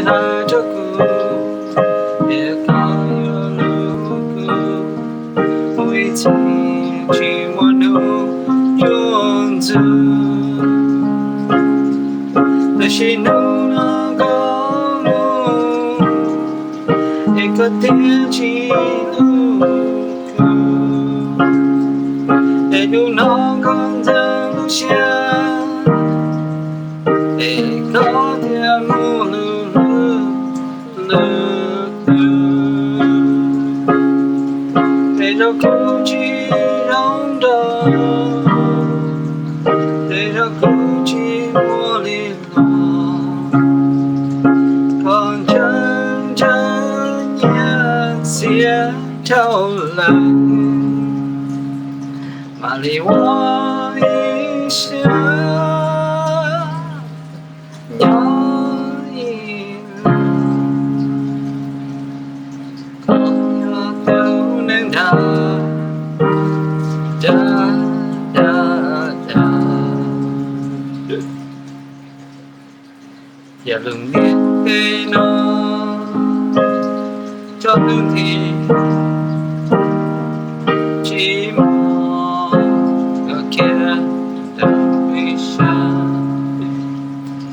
tha cho cô để có yêu cô vui chỉ muốn đâu chọn giờ để chỉ nấu nó có để có thể chỉ để đủ nó còn giờ lúc xa để có thể mua để cho cô chỉ đóng đờ để cho cô chỉ mua liền còn chân chân nhạc xía theo lần mà li hoa ý xưa nhớ yên không nhớ đâu nên đã và đừng biết cái nó cho đương thì